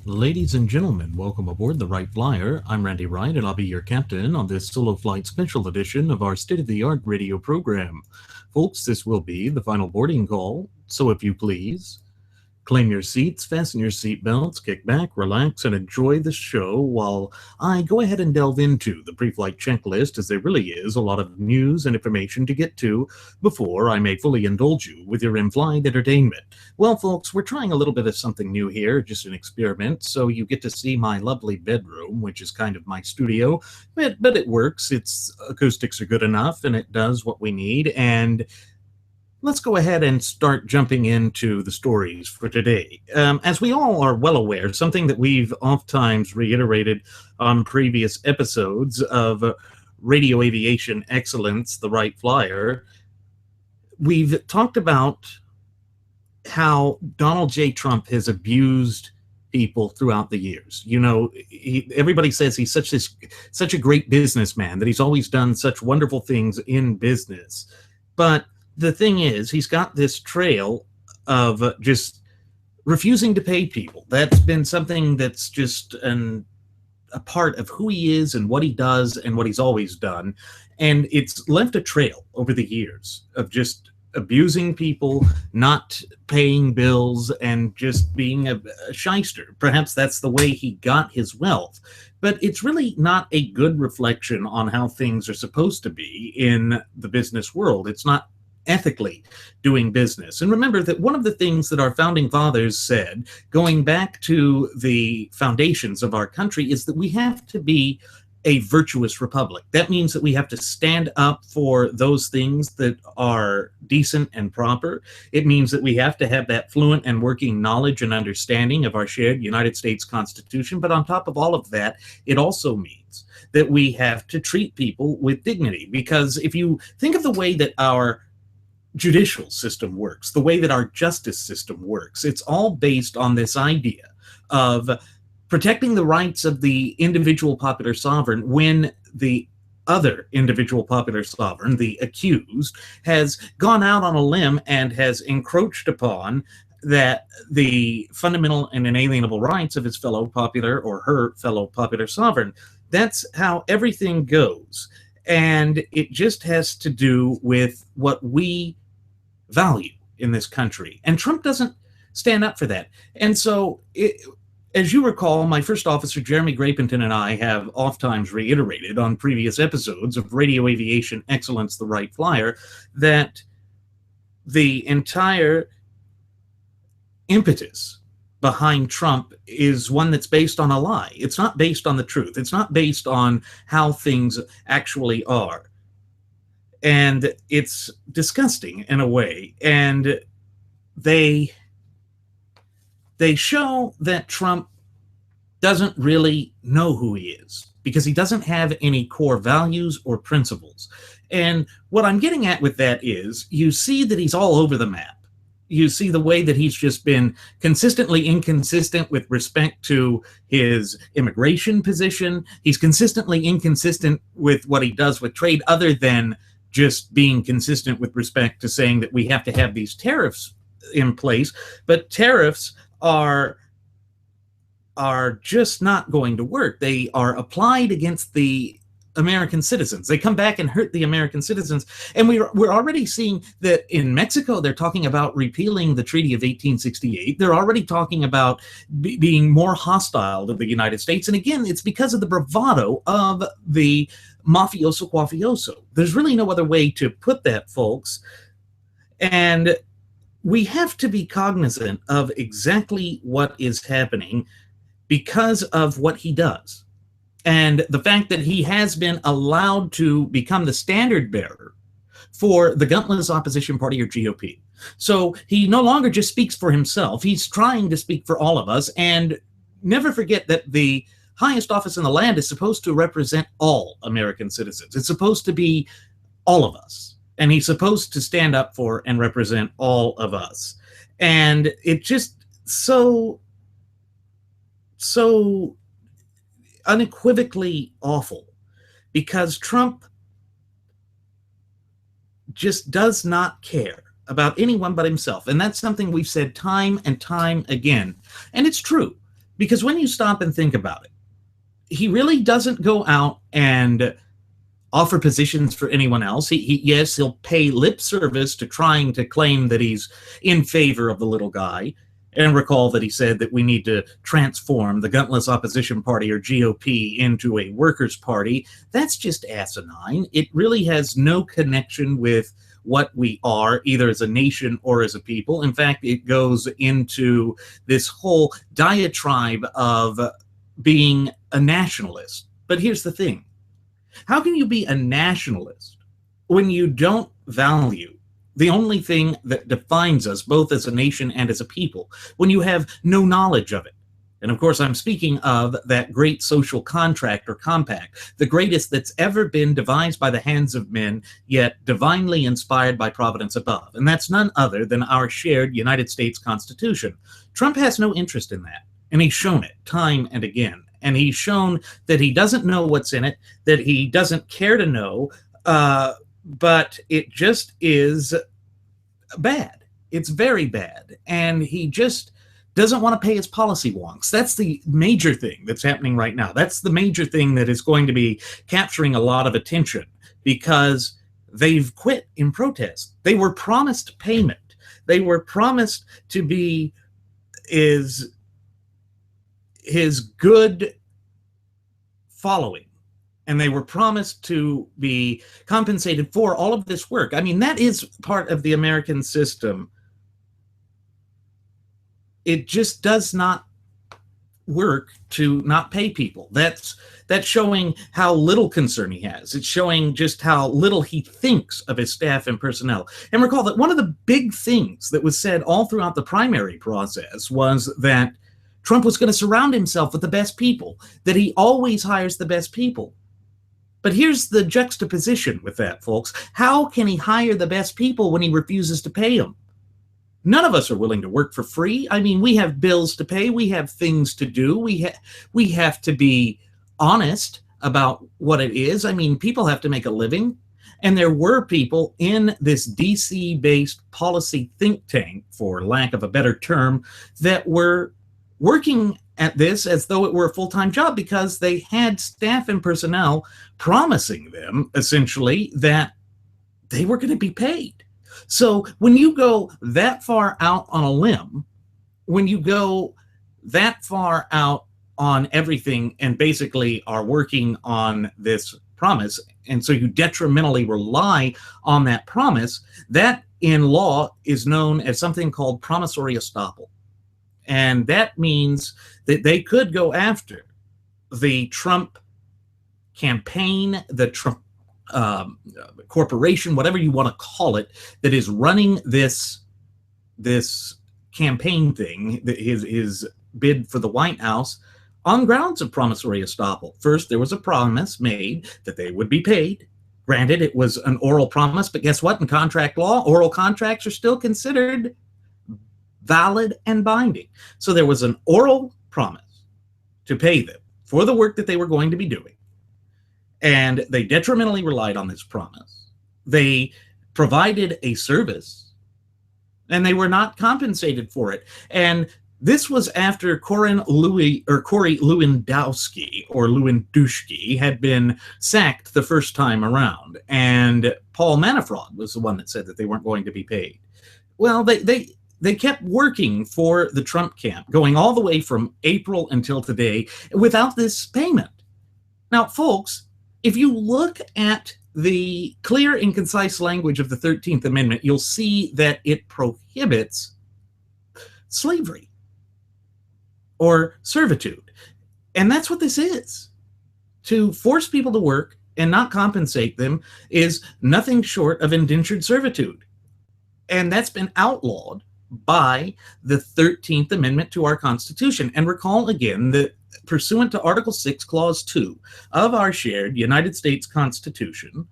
Ladies and gentlemen, welcome aboard the Wright Flyer. I'm Randy Wright, and I'll be your captain on this solo flight special edition of our state-of-the-art radio program. Folks, this will be the final boarding call, so if you please, claim your seats, fasten your seatbelts, kick back, relax, and enjoy the show while I go ahead and delve into the pre-flight checklist, as there really is a lot of news and information to get to before I may fully indulge you with your in-flight entertainment. Well, folks, we're trying a little bit of something new here, just an experiment, so you get to see my lovely bedroom, which is kind of my studio, but it works. Its acoustics are good enough, and it does what we need, and let's go ahead and start jumping into the stories for today. As we all are well aware, something that we've oftentimes reiterated on previous episodes of Radio Aviation Excellence, the Wright Flyer, we've talked about how Donald J. Trump has abused people throughout the years. You know, everybody says he's such a great businessman, that he's always done such wonderful things in business. But the thing is, he's got this trail of just refusing to pay people. That's been something that's just a part of who he is and what he does and what he's always done. And it's left a trail over the years of just abusing people, not paying bills, and just being a shyster. Perhaps that's the way he got his wealth. But it's really not a good reflection on how things are supposed to be in the business world. It's not ethically doing business. And remember that one of the things that our founding fathers said, going back to the foundations of our country, is that we have to be a virtuous republic. That means that we have to stand up for those things that are decent and proper. It means that we have to have that fluent and working knowledge and understanding of our shared United States Constitution. But on top of all of that, it also means that we have to treat people with dignity. Because if you think of the way that our judicial system works, the way that our justice system works, it's all based on this idea of protecting the rights of the individual popular sovereign when the other individual popular sovereign, the accused, has gone out on a limb and has encroached upon the fundamental and inalienable rights of his fellow popular or her fellow popular sovereign. That's how everything goes. And it just has to do with what we value in this country. And Trump doesn't stand up for that. And so, as you recall, my first officer, Jeremy Grapington, and I have oftentimes reiterated on previous episodes of Radio Aviation Excellence, the Wright Flyer, that the entire impetus behind Trump is one that's based on a lie. It's not based on the truth. It's not based on how things actually are. And it's disgusting in a way. And they show that Trump doesn't really know who he is, because he doesn't have any core values or principles. And what I'm getting at with that is, you see that he's all over the map. You see the way that he's just been consistently inconsistent with respect to his immigration position. He's consistently inconsistent with what he does with trade, other than just being consistent with respect to saying that we have to have these tariffs in place. But tariffs are just not going to work. They are applied against the American citizens. They come back and hurt the American citizens. And we're already seeing that in Mexico, they're talking about repealing the Treaty of 1868. They're already talking about being more hostile to the United States. And again, it's because of the bravado of the mafioso quafioso. There's really no other way to put that, folks. And we have to be cognizant of exactly what is happening because of what he does. And the fact that he has been allowed to become the standard bearer for the gutless opposition party, or GOP. So he no longer just speaks for himself. He's trying to speak for all of us. And never forget that the highest office in the land is supposed to represent all American citizens. It's supposed to be all of us. And he's supposed to stand up for and represent all of us. And it just so unequivocally awful, because Trump just does not care about anyone but himself. And that's something we've said time and time again. And it's true. Because when you stop and think about it, he really doesn't go out and offer positions for anyone else. Yes, he'll pay lip service to trying to claim that he's in favor of the little guy. And recall that he said that we need to transform the guntless opposition party, or GOP, into a workers' party. That's just asinine. It really has no connection with what we are, either as a nation or as a people. In fact, it goes into this whole diatribe of being a nationalist. But here's the thing. How can you be a nationalist when you don't value the only thing that defines us both as a nation and as a people, when you have no knowledge of it? And of course, I'm speaking of that great social contract or compact, the greatest that's ever been devised by the hands of men, yet divinely inspired by providence above. And that's none other than our shared United States Constitution. Trump has no interest in that, and he's shown it time and again. And he's shown that he doesn't know what's in it, that he doesn't care to know, but it just is bad. It's very bad. And he just doesn't want to pay his policy wonks. That's the major thing that's happening right now. That's the major thing that is going to be capturing a lot of attention, because they've quit in protest. They were promised payment. They were promised to be his good following. And they were promised to be compensated for all of this work. I mean, that is part of the American system. It just does not work to not pay people. That's showing how little concern he has. It's showing just how little he thinks of his staff and personnel. And recall that one of the big things that was said all throughout the primary process was that Trump was going to surround himself with the best people, that he always hires the best people. But here's the juxtaposition with that, folks. How can he hire the best people when he refuses to pay them? None of us are willing to work for free. I mean, we have bills to pay. We have things to do. We have to be honest about what it is. I mean, people have to make a living. And there were people in this DC-based policy think tank, for lack of a better term, that were working at this as though it were a full-time job, because they had staff and personnel promising them, essentially, that they were going to be paid. So when you go that far out on a limb, when you go that far out on everything and basically are working on this promise, and so you detrimentally rely on that promise, that in law is known as something called promissory estoppel. And that means that they could go after the Trump campaign, the Trump corporation, whatever you want to call it, that is running this campaign thing, his bid for the White House, on grounds of promissory estoppel. First, there was a promise made that they would be paid. Granted, it was an oral promise, but guess what? In contract law, oral contracts are still considered valid and binding. So there was an oral promise to pay them for the work that they were going to be doing. And they detrimentally relied on this promise. They provided a service, and they were not compensated for it. And this was after Corey Lewandowski had been sacked the first time around. And Paul Manafort was the one that said that they weren't going to be paid. Well, they kept working for the Trump camp, going all the way from April until today, without this payment. Now, folks, if you look at the clear and concise language of the 13th Amendment, you'll see that it prohibits slavery or servitude. And that's what this is. To force people to work and not compensate them is nothing short of indentured servitude. And that's been outlawed by the 13th Amendment to our Constitution. And recall again that pursuant to Article 6, Clause 2 of our shared United States Constitution,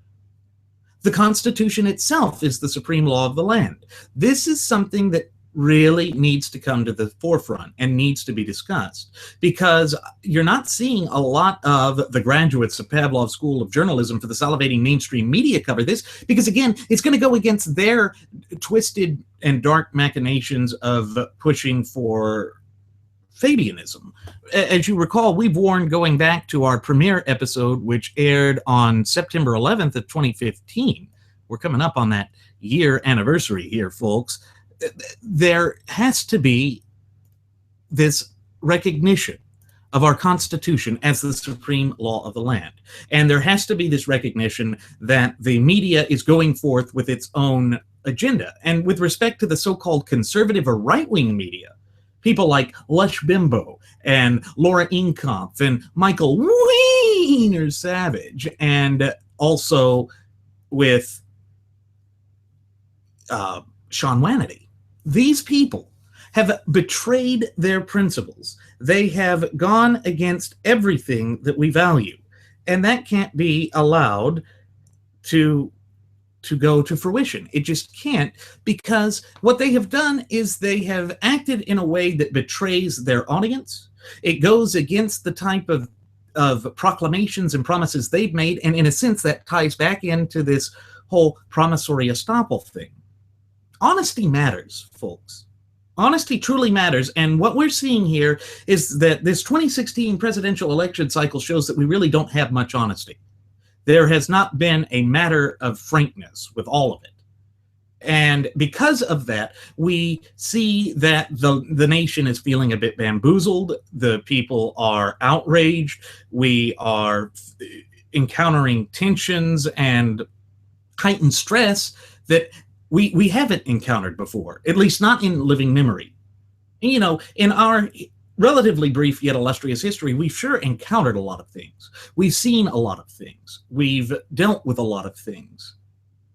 the Constitution itself is the supreme law of the land. This is something that really needs to come to the forefront and needs to be discussed, because you're not seeing a lot of the graduates of Pavlov School of Journalism for the salivating mainstream media cover this, because again, it's going to go against their twisted and dark machinations of pushing for Fabianism. As you recall, we've warned going back to our premiere episode, which aired on September 11th of 2015. We're coming up on that year anniversary here, folks. There has to be this recognition of our Constitution as the supreme law of the land. And there has to be this recognition that the media is going forth with its own agenda. And with respect to the so-called conservative or right-wing media, people like Lush Bimbo and Laura Inkoff and Michael Wiener Savage, and also with Sean Hannity. These people have betrayed their principles. They have gone against everything that we value. And that can't be allowed to go to fruition. It just can't, because what they have done is they have acted in a way that betrays their audience. It goes against the type of proclamations and promises they've made, and in a sense that ties back into this whole promissory estoppel thing. Honesty matters, folks. Honesty truly matters, and what we're seeing here is that this 2016 presidential election cycle shows that we really don't have much honesty. There has not been a matter of frankness with all of it. And because of that, we see that the nation is feeling a bit bamboozled. The people are outraged. We are encountering tensions and heightened stress that we haven't encountered before, at least not in living memory. You know, in our relatively brief yet illustrious history, we've sure encountered a lot of things. We've seen a lot of things. We've dealt with a lot of things.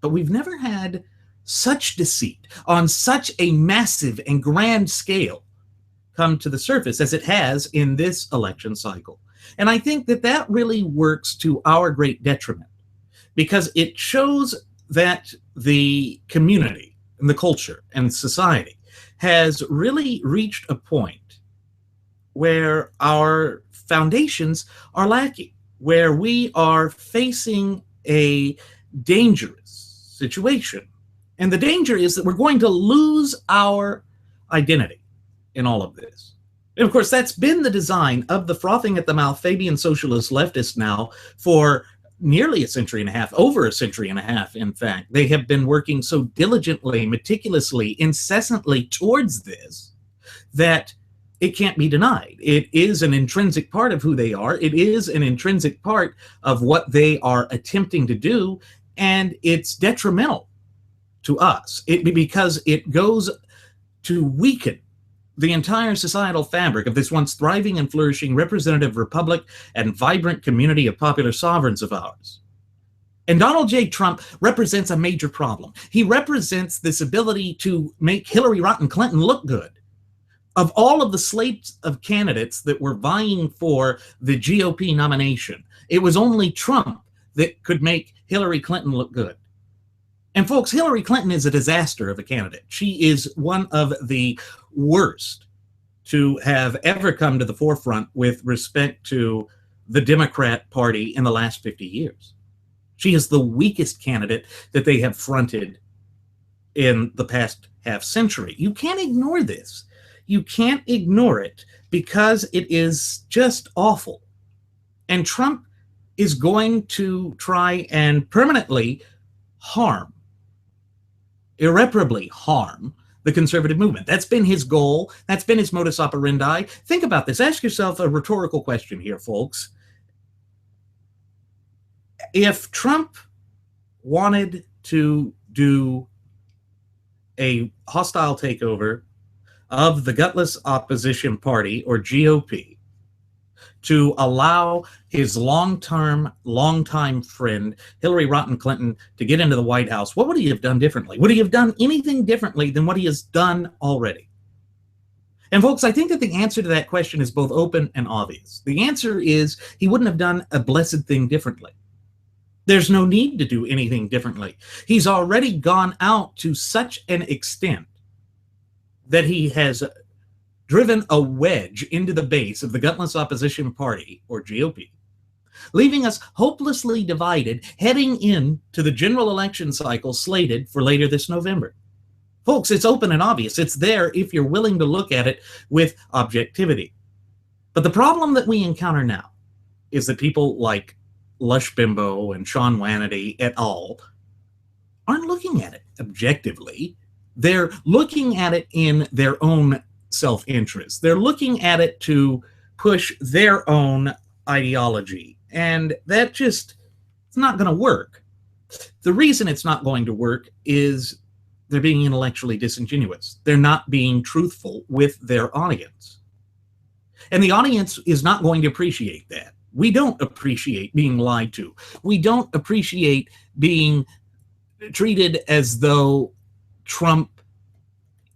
But we've never had such deceit on such a massive and grand scale come to the surface as it has in this election cycle. And I think that that really works to our great detriment, because it shows that the community and the culture and society has really reached a point where our foundations are lacking, where we are facing a dangerous situation. And the danger is that we're going to lose our identity in all of this. And of course, that's been the design of the frothing at the mouth Fabian socialist leftists now for nearly a century and a half, over a century and a half, in fact. They have been working so diligently, meticulously, incessantly towards this that it can't be denied. It is an intrinsic part of who they are. It is an intrinsic part of what they are attempting to do, and it's detrimental to us because it goes to weaken the entire societal fabric of this once thriving and flourishing representative republic and vibrant community of popular sovereigns of ours. And Donald J. Trump represents a major problem. He represents this ability to make Hillary Rotten Clinton look good. Of all of the slates of candidates that were vying for the GOP nomination, it was only Trump that could make Hillary Clinton look good. And folks, Hillary Clinton is a disaster of a candidate. She is one of the worst to have ever come to the forefront with respect to the Democrat Party in the last 50 years. She is the weakest candidate that they have fronted in the past half century. You can't ignore this. You can't ignore it because it is just awful. And Trump is going to try and permanently harm, irreparably harm, the conservative movement. That's been his goal. That's been his modus operandi. Think about this. Ask yourself a rhetorical question here, folks. If Trump wanted to do a hostile takeover of the gutless opposition party, or GOP, to allow his longtime friend, Hillary Rotten Clinton, to get into the White House, what would he have done differently? Would he have done anything differently than what he has done already? And folks, I think that the answer to that question is both open and obvious. The answer is he wouldn't have done a blessed thing differently. There's no need to do anything differently. He's already gone out to such an extent that he has driven a wedge into the base of the gutless opposition party, or GOP, leaving us hopelessly divided heading into the general election cycle slated for later this November. Folks, it's open and obvious. It's there if you're willing to look at it with objectivity. But the problem that we encounter now is that people like Lush Bimbo and Sean Wannity et al. Aren't looking at it objectively. They're looking at it in their own self-interest. They're looking at it to push their own ideology. And that just, it's not going to work. The reason it's not going to work is they're being intellectually disingenuous. They're not being truthful with their audience. And the audience is not going to appreciate that. We don't appreciate being lied to. We don't appreciate being treated as though Trump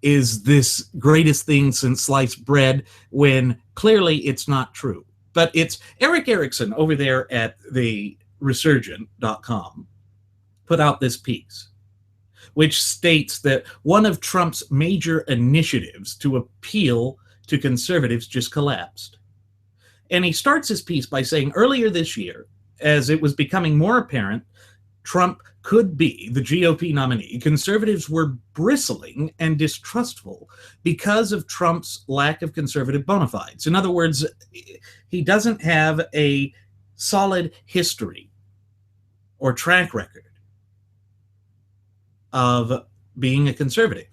is this greatest thing since sliced bread, when clearly it's not true. But it's Eric Erickson over there at the Resurgent.com put out this piece, which states that one of Trump's major initiatives to appeal to conservatives just collapsed. And he starts his piece by saying, earlier this year, as it was becoming more apparent Trump could be the GOP nominee, conservatives were bristling and distrustful because of Trump's lack of conservative bona fides. In other words, he doesn't have a solid history or track record of being a conservative.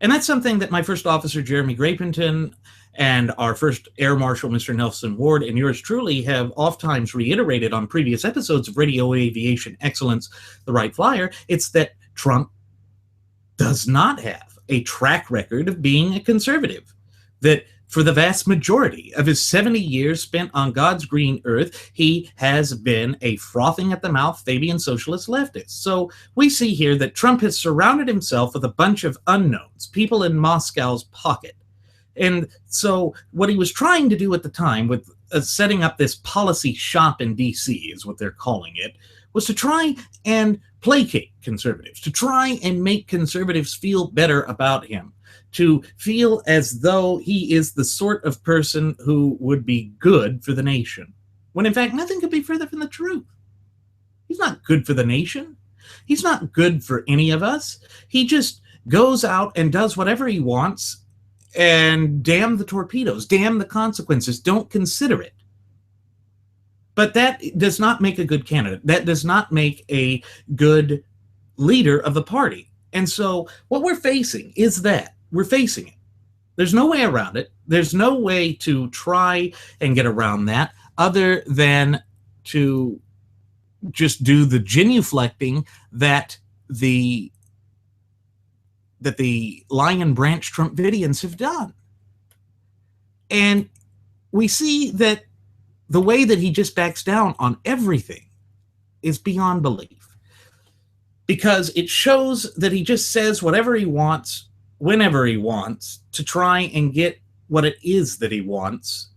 And that's something that my first officer, Jeremy Grapington, and our first Air Marshal, Mr. Nelson Ward, and yours truly have oftentimes reiterated on previous episodes of Radio Aviation Excellence, the Wright Flyer. It's that Trump does not have a track record of being a conservative. That for the vast majority of his 70 years spent on God's green earth, he has been a frothing at the mouth Fabian socialist leftist. So we see here that Trump has surrounded himself with a bunch of unknowns, people in Moscow's pocket. And so what he was trying to do at the time with setting up this policy shop in D.C., is what they're calling it, was to try and placate conservatives, to try and make conservatives feel better about him, to feel as though he is the sort of person who would be good for the nation, when in fact nothing could be further from the truth. He's not good for the nation. He's not good for any of us. He just goes out and does whatever he wants, and damn the torpedoes, damn the consequences, don't consider it. But that does not make a good candidate. That does not make a good leader of the party. And so what we're facing is that. We're facing it. There's no way around it. There's no way to try and get around that other than to just do the genuflecting that the Lion Branch Trumpidians have done. And we see that the way that he just backs down on everything is beyond belief, because it shows that he just says whatever he wants, whenever he wants, to try and get what it is that he wants,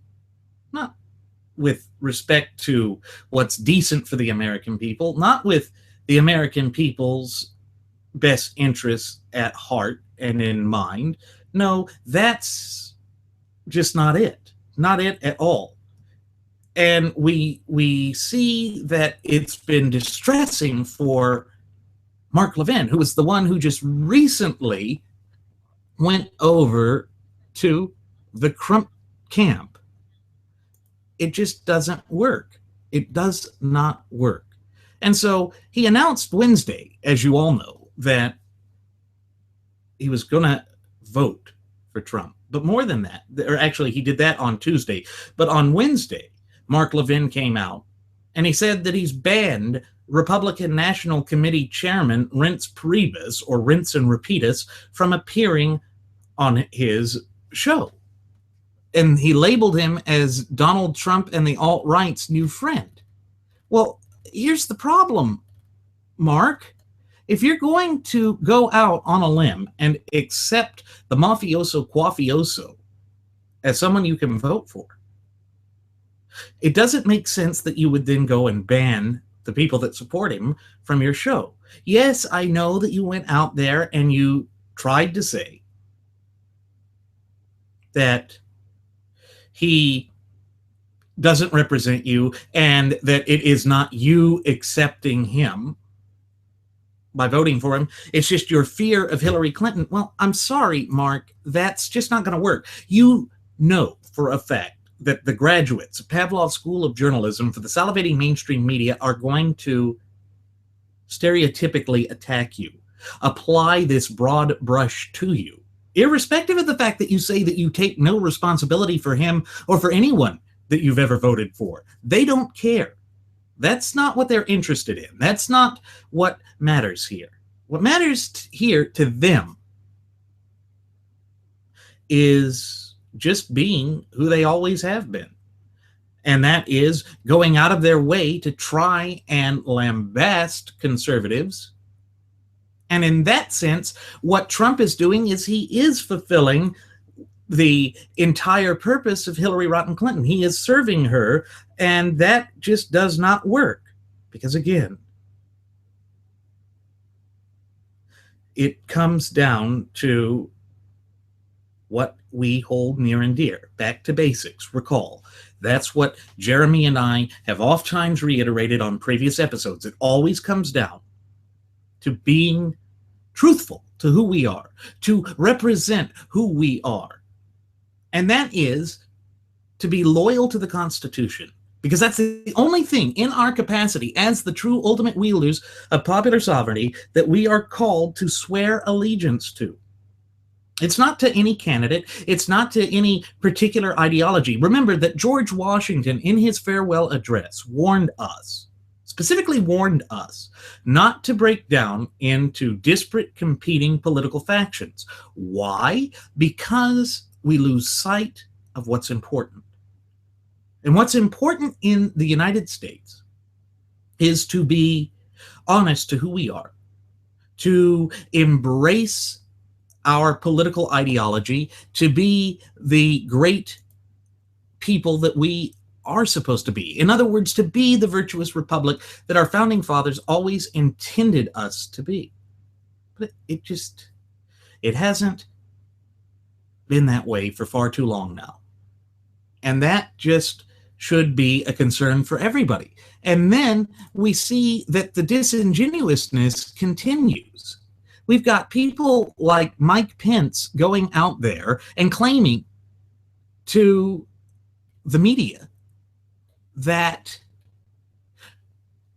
not with respect to what's decent for the American people, not with the American people's best interests at heart and in mind. No, that's just not it. Not it at all. And we see that it's been distressing for Mark Levin, who was the one who just recently went over to the Trump camp. It just doesn't work. It does not work. And so he announced Wednesday, as you all know, that he was going to vote for Trump. But more than that, or actually he did that on Tuesday, but on Wednesday, Mark Levin came out and he said that he's banned Republican National Committee Chairman Reince Priebus, or Rinse and Repeatus, from appearing on his show. And he labeled him as Donald Trump and the alt-right's new friend. Well, here's the problem, Mark. If you're going to go out on a limb and accept the mafioso quafioso as someone you can vote for, it doesn't make sense that you would then go and ban the people that support him from your show. Yes, I know that you went out there and you tried to say that he doesn't represent you and that it is not you accepting him. by voting for him. It's just your fear of Hillary Clinton. Well, I'm sorry, Mark, that's just not going to work. You know for a fact that the graduates of Pavlov's School of Journalism for the salivating mainstream media are going to stereotypically attack you, apply this broad brush to you, irrespective of the fact that you say that you take no responsibility for him or for anyone that you've ever voted for. They don't care. That's not what they're interested in. That's not what matters here. What matters here to them is just being who they always have been. And that is going out of their way to try and lambast conservatives. And in that sense, what Trump is doing is he is fulfilling the entire purpose of Hillary Rotten Clinton. He is serving her, and that just does not work. Because again, it comes down to what we hold near and dear. Back to basics. Recall, that's what Jeremy and I have oft times reiterated on previous episodes. It always comes down to being truthful to who we are, to represent who we are. And that is to be loyal to the Constitution, because that's the only thing in our capacity as the true ultimate wielders of popular sovereignty that we are called to swear allegiance to. It's not to any candidate. It's not to any particular ideology. Remember that George Washington, in his farewell address, specifically warned us not to break down into disparate competing political factions. Why? Because we lose sight of what's important. And what's important in the United States is to be honest to who we are, to embrace our political ideology, to be the great people that we are supposed to be. In other words, to be the virtuous republic that our founding fathers always intended us to be. But it hasn't been that way for far too long now. And that just should be a concern for everybody. And then we see that the disingenuousness continues. We've got people like Mike Pence going out there and claiming to the media that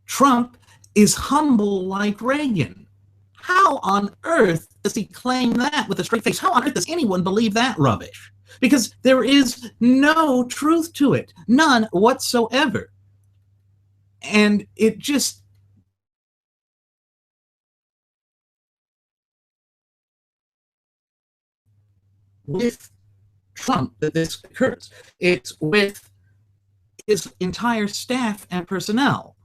Trump is humble like Reagan. How on earth does he claim that with a straight face? How on earth does anyone believe that rubbish? Because there is no truth to it, none whatsoever. And it just with Trump that this occurs. It's with his entire staff and personnel.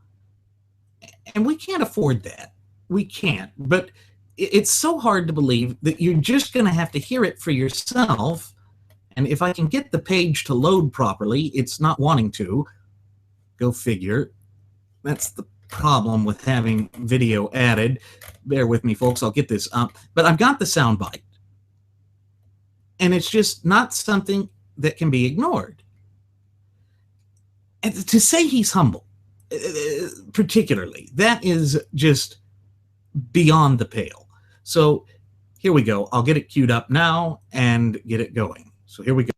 And we can't afford that. We can't. But it's so hard to believe that you're just going to have to hear it for yourself. And if I can get the page to load properly, it's not wanting to. Go figure. That's the problem with having video added. Bear with me, folks. I'll get this up. But I've got the soundbite. And it's just not something that can be ignored. And to say he's humble, particularly, that is just beyond the pale. So here we go. I'll get it queued up now and get it going. So here we go.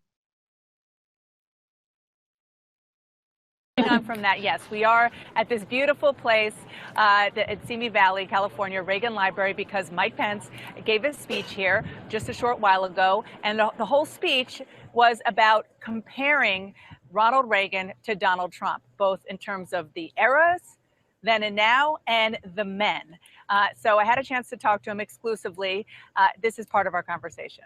On from that, yes, we are at this beautiful place at Simi Valley, California, Reagan Library, because Mike Pence gave a speech here just a short while ago, and the whole speech was about comparing Ronald Reagan to Donald Trump, both in terms of the eras, then and now, and the men. So I had a chance to talk to him exclusively. This is part of our conversation.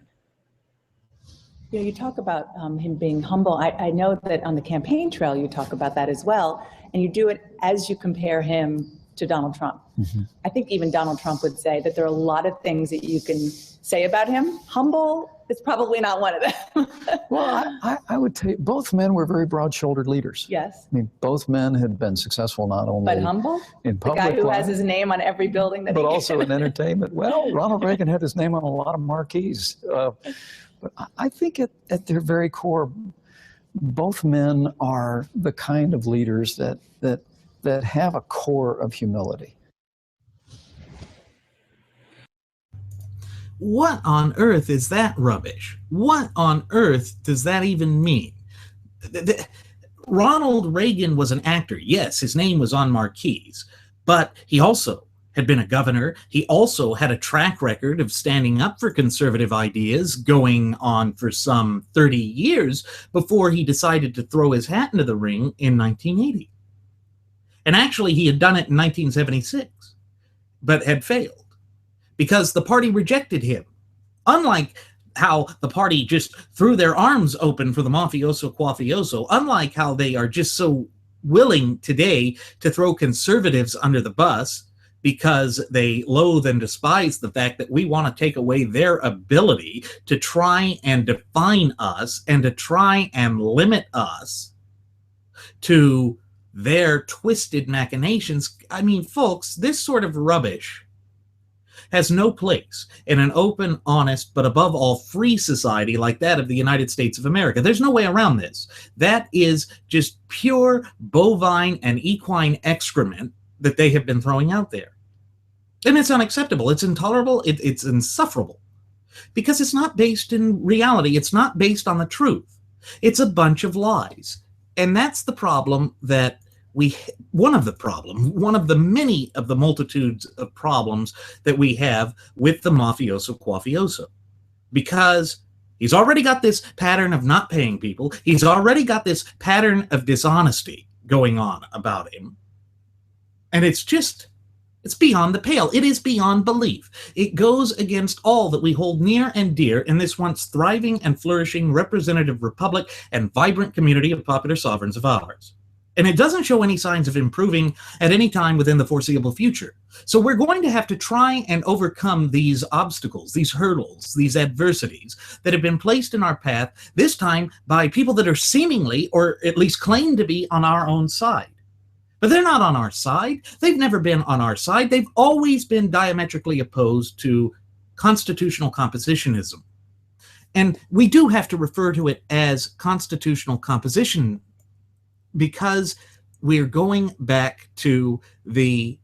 You know, you talk about him being humble. I know that on the campaign trail you talk about that as well, and you do it as you compare him to Donald Trump. Mm-hmm. I think even Donald Trump would say that there are a lot of things that you can say about him. Humble is probably not one of them. Well, I would tell you, both men were very broad-shouldered leaders. Yes. I mean, both men had been successful not only but humble? In public the guy who life, has his name on every building that but also in entertainment. Well, Ronald Reagan had his name on a lot of marquees. But I think at their very core, both men are the kind of leaders that have a core of humility. What on earth is that rubbish? What on earth does that even mean? Ronald Reagan was an actor. Yes, his name was on marquees, but he also had been a governor. He also had a track record of standing up for conservative ideas going on for some 30 years before he decided to throw his hat into the ring in 1980. And actually, he had done it in 1976, but had failed because the party rejected him. Unlike how the party just threw their arms open for the mafioso quafioso, unlike how they are just so willing today to throw conservatives under the bus because they loathe and despise the fact that we want to take away their ability to try and define us and to try and limit us to their twisted machinations. I mean, folks, this sort of rubbish has no place in an open, honest, but above all free society like that of the United States of America. There's no way around this. That is just pure bovine and equine excrement that they have been throwing out there. And it's unacceptable. It's intolerable. It's insufferable because it's not based in reality. It's not based on the truth. It's a bunch of lies. And that's the problem that one of the many of the multitudes of problems that we have with the mafioso quafioso, because he's already got this pattern of not paying people. He's already got this pattern of dishonesty going on about him. And it's beyond the pale. It is beyond belief. It goes against all that we hold near and dear in this once thriving and flourishing representative republic and vibrant community of popular sovereigns of ours. And it doesn't show any signs of improving at any time within the foreseeable future. So we're going to have to try and overcome these obstacles, these hurdles, these adversities that have been placed in our path, this time by people that are seemingly, or at least claim to be, on our own side. But they're not on our side. They've never been on our side. They've always been diametrically opposed to constitutional compositionism. And we do have to refer to it as constitutional composition because we're going back to the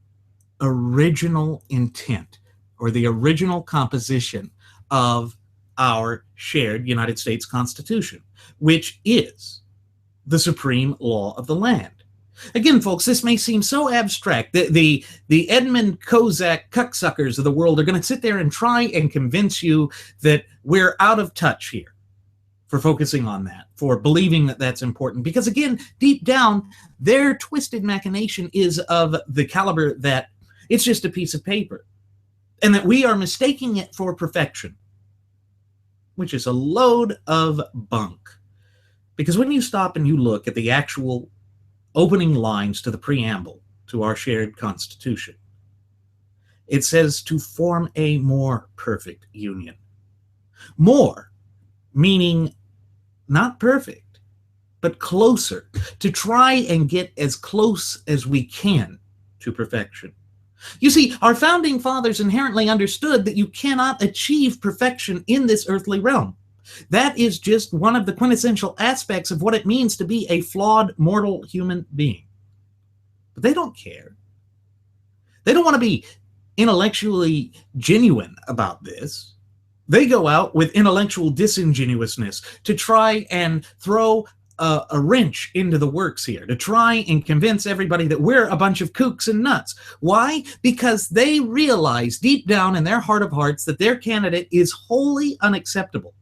original intent or the original composition of our shared United States Constitution, which is the supreme law of the land. Again, folks, this may seem so abstract. The Edmund Kozak cucksuckers of the world are going to sit there and try and convince you that we're out of touch here for focusing on that, for believing that that's important. Because again, deep down, their twisted machination is of the caliber that it's just a piece of paper and that we are mistaking it for perfection, which is a load of bunk. Because when you stop and you look at the actual opening lines to the preamble to our shared Constitution, it says to form a more perfect union. More, meaning not perfect, but closer, to try and get as close as we can to perfection. You see, our founding fathers inherently understood that you cannot achieve perfection in this earthly realm. That is just one of the quintessential aspects of what it means to be a flawed, mortal human being. But they don't care. They don't want to be intellectually genuine about this. They go out with intellectual disingenuousness to try and throw a wrench into the works here, to try and convince everybody that we're a bunch of kooks and nuts. Why? Because they realize deep down in their heart of hearts that their candidate is wholly unacceptable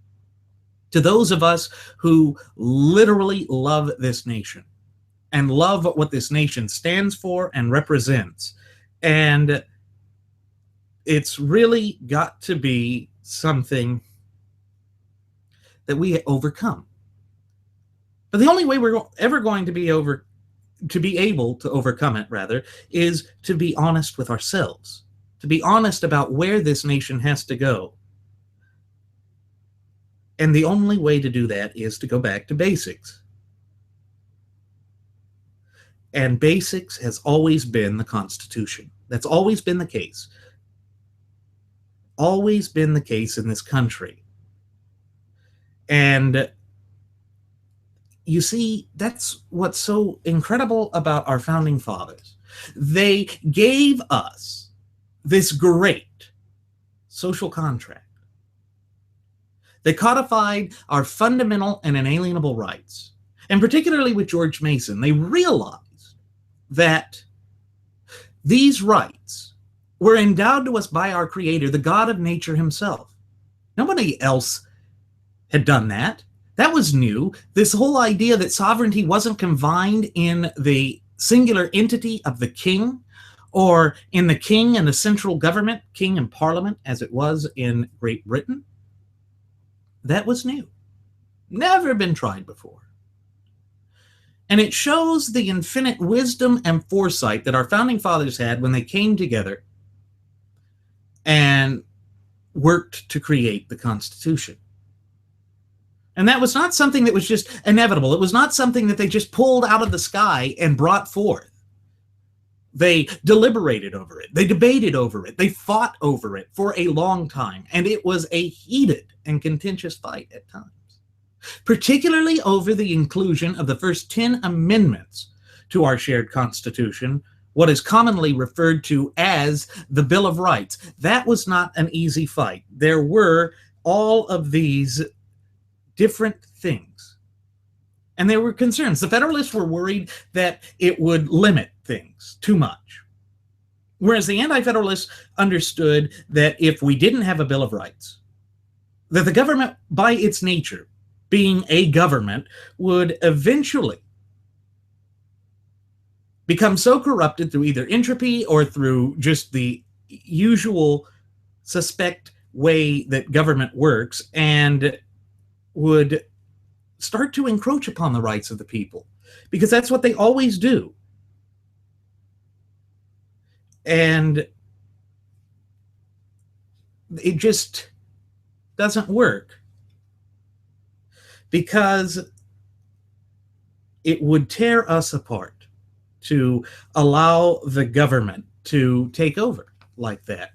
to those of us who literally love this nation and love what this nation stands for and represents. And it's really got to be something that we overcome. But the only way we're ever going to be able to overcome it, rather, is to be honest with ourselves, to be honest about where this nation has to go. And the only way to do that is to go back to basics. And basics has always been the Constitution. That's always been the case. Always been the case in this country. And you see, that's what's so incredible about our founding fathers. They gave us this great social contract that codified our fundamental and inalienable rights. And particularly with George Mason, they realized that these rights were endowed to us by our Creator, the God of nature himself. Nobody else had done that. That was new. This whole idea that sovereignty wasn't confined in the singular entity of the king, or in the king and the central government, king and parliament, as it was in Great Britain, that was new. Never been tried before. And it shows the infinite wisdom and foresight that our founding fathers had when they came together and worked to create the Constitution. And that was not something that was just inevitable. It was not something that they just pulled out of the sky and brought forth. They deliberated over it. They debated over it. They fought over it for a long time. And it was a heated and contentious fight at times, particularly over the inclusion of the first 10 amendments to our shared Constitution, what is commonly referred to as the Bill of Rights. That was not an easy fight. There were all of these different things. And there were concerns. The Federalists were worried that it would limit things too much. Whereas the Anti-Federalists understood that if we didn't have a Bill of Rights, that the government, by its nature, being a government, would eventually become so corrupted through either entropy or through just the usual suspect way that government works, and would start to encroach upon the rights of the people, because that's what they always do. And it just doesn't work, because it would tear us apart to allow the government to take over like that.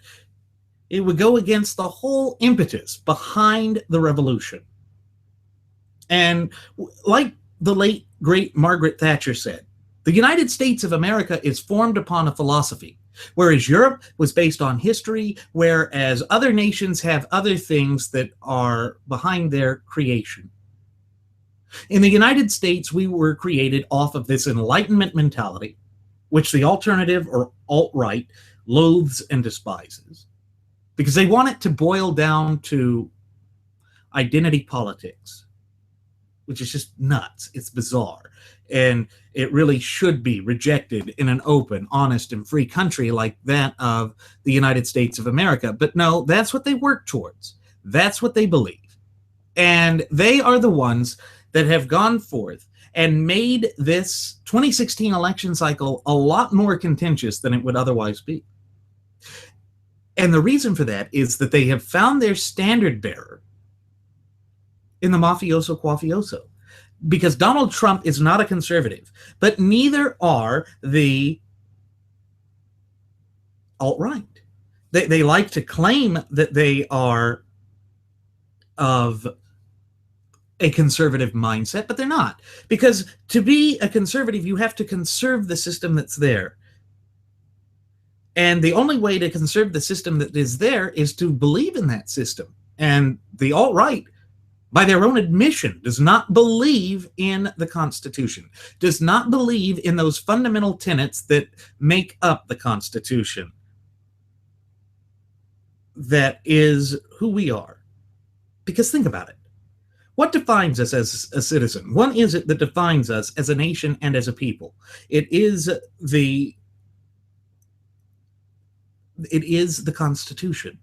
It would go against the whole impetus behind the revolution. And like the late, great Margaret Thatcher said, the United States of America is formed upon a philosophy, whereas Europe was based on history, whereas other nations have other things that are behind their creation. In the United States, we were created off of this Enlightenment mentality, which the alternative or alt-right loathes and despises, because they want it to boil down to identity politics, which is just nuts. It's bizarre. And it really should be rejected in an open, honest, and free country like that of the United States of America. But no, that's what they work towards. That's what they believe. And they are the ones that have gone forth and made this 2016 election cycle a lot more contentious than it would otherwise be. And the reason for that is that they have found their standard bearer in the mafioso quafioso. Because Donald Trump is not a conservative, but neither are the alt-right. They like to claim that they are of a conservative mindset, but they're not. Because to be a conservative, you have to conserve the system that's there. And the only way to conserve the system that is there is to believe in that system. And the alt-right, by their own admission, does not believe in the Constitution, does not believe in those fundamental tenets that make up the Constitution. That is who we are. Because think about it. What defines us as a citizen? What is it that defines us as a nation and as a people? It is the Constitution.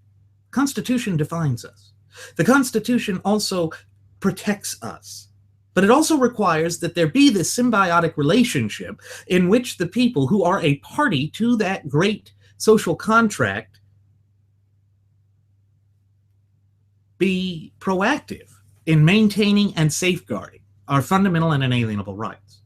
Constitution defines us. The Constitution also protects us, but it also requires that there be this symbiotic relationship in which the people who are a party to that great social contract be proactive in maintaining and safeguarding our fundamental and inalienable rights.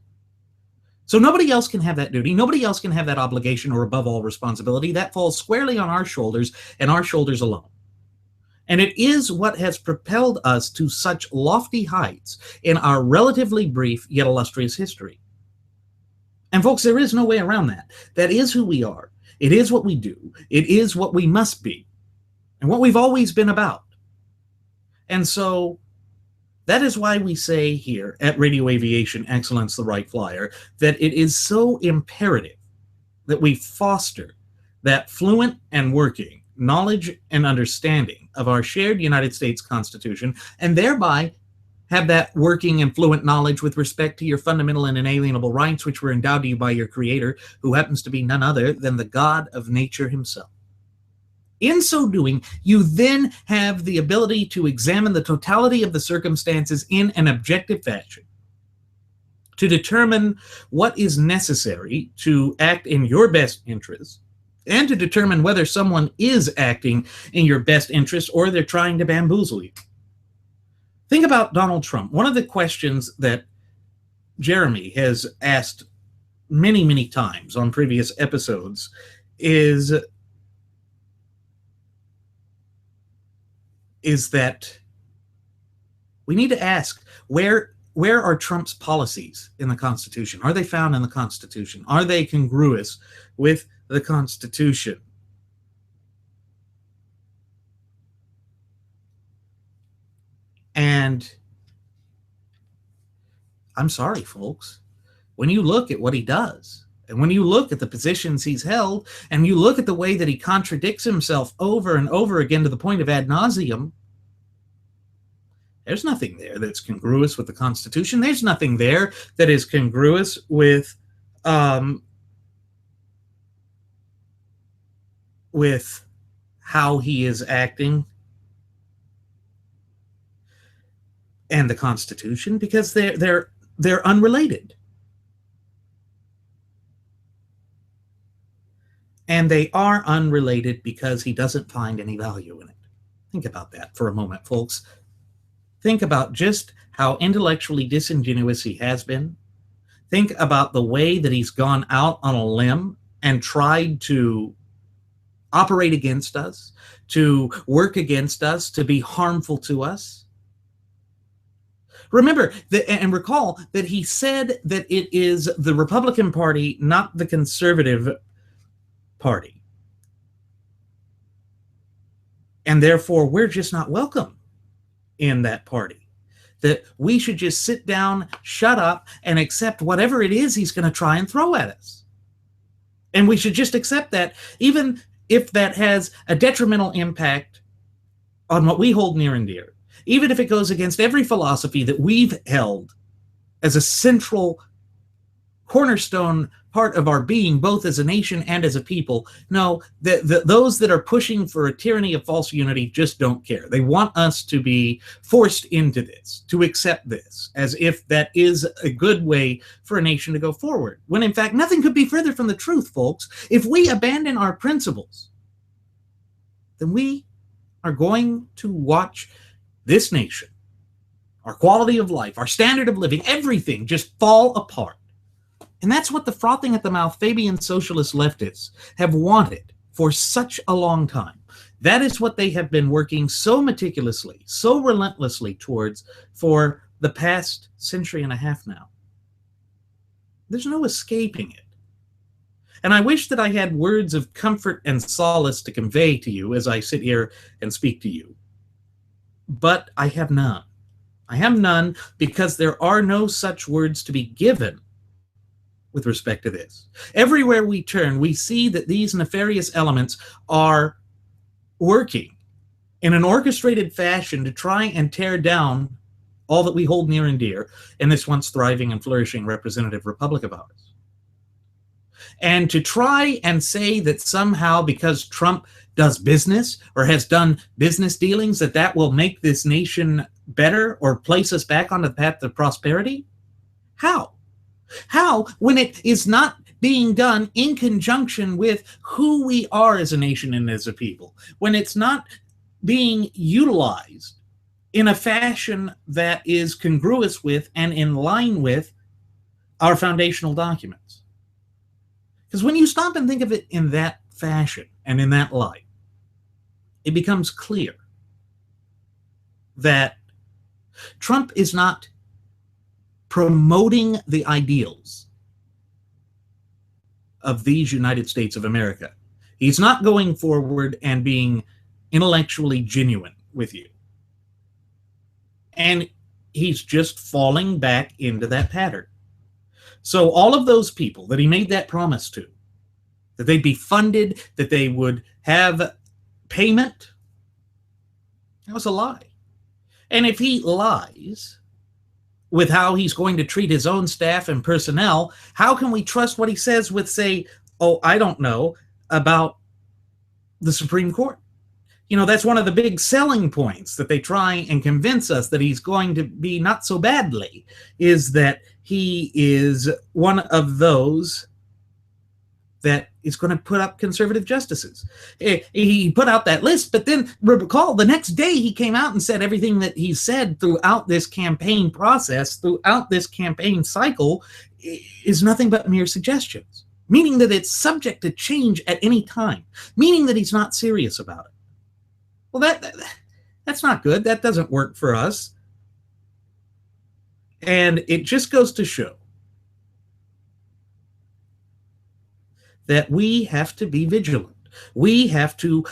So nobody else can have that duty. Nobody else can have that obligation or, above all, responsibility. That falls squarely on our shoulders and our shoulders alone. And it is what has propelled us to such lofty heights in our relatively brief yet illustrious history. And folks, there is no way around that. That is who we are. It is what we do. It is what we must be, and what we've always been about. And so that is why we say here at Radio Aviation Excellence, the Wright Flyer, that it is so imperative that we foster that fluent and working knowledge and understanding of our shared United States Constitution, and thereby have that working and fluent knowledge with respect to your fundamental and inalienable rights, which were endowed to you by your Creator, who happens to be none other than the God of nature himself. In so doing, you then have the ability to examine the totality of the circumstances in an objective fashion, to determine what is necessary to act in your best interest, and to determine whether someone is acting in your best interest or they're trying to bamboozle you. Think about Donald Trump. One of the questions that Jeremy has asked many, many times on previous episodes is that we need to ask, where are Trump's policies in the Constitution? Are they found in the Constitution? Are they congruous with the Constitution? And I'm sorry, folks, when you look at what he does, and when you look at the positions he's held, and you look at the way that he contradicts himself over and over again to the point of ad nauseum, there's nothing there that's congruous with the Constitution. There's nothing there that is congruous with how he is acting and the Constitution, because they're unrelated. And they are unrelated because he doesn't find any value in it. Think about that for a moment, folks. Think about just how intellectually disingenuous he has been. Think about the way that he's gone out on a limb and tried to operate against us, to work against us, to be harmful to us. Remember and recall that he said that it is the Republican Party, not the Conservative Party. And therefore, we're just not welcome in that party. That we should just sit down, shut up, and accept whatever it is he's going to try and throw at us. And we should just accept that, even if that has a detrimental impact on what we hold near and dear, even if it goes against every philosophy that we've held as a central cornerstone part of our being, both as a nation and as a people. No, those that are pushing for a tyranny of false unity just don't care. They want us to be forced into this, to accept this, as if that is a good way for a nation to go forward, when in fact nothing could be further from the truth, folks. If we abandon our principles, then we are going to watch this nation, our quality of life, our standard of living, everything just fall apart. And that's what the frothing at the mouth Fabian socialist leftists have wanted for such a long time. That is what they have been working so meticulously, so relentlessly towards for the past century and a half now. There's no escaping it. And I wish that I had words of comfort and solace to convey to you as I sit here and speak to you. But I have none. I have none because there are no such words to be given with respect to this. Everywhere we turn, we see that these nefarious elements are working in an orchestrated fashion to try and tear down all that we hold near and dear in this once thriving and flourishing representative republic of ours. And to try and say that somehow because Trump does business or has done business dealings that will make this nation better or place us back on the path of prosperity? How? How, when it is not being done in conjunction with who we are as a nation and as a people, when it's not being utilized in a fashion that is congruous with and in line with our foundational documents? Because when you stop and think of it in that fashion and in that light, it becomes clear that Trump is not promoting the ideals of these United States of America. He's not going forward and being intellectually genuine with you. And he's just falling back into that pattern. So all of those people that he made that promise to, that they'd be funded, that they would have payment, that was a lie. And if he lies with how he's going to treat his own staff and personnel, how can we trust what he says with, say, oh, I don't know, about the Supreme Court? You know, that's one of the big selling points that they try and convince us that he's going to be not so badly, is that he is one of those that is going to put up conservative justices. He put out that list, but then recall the next day he came out and said everything that he said throughout this campaign process, throughout this campaign cycle, is nothing but mere suggestions, meaning that it's subject to change at any time, meaning that he's not serious about it. Well, that's not good. That doesn't work for us. And it just goes to show that we have to be vigilant. We have to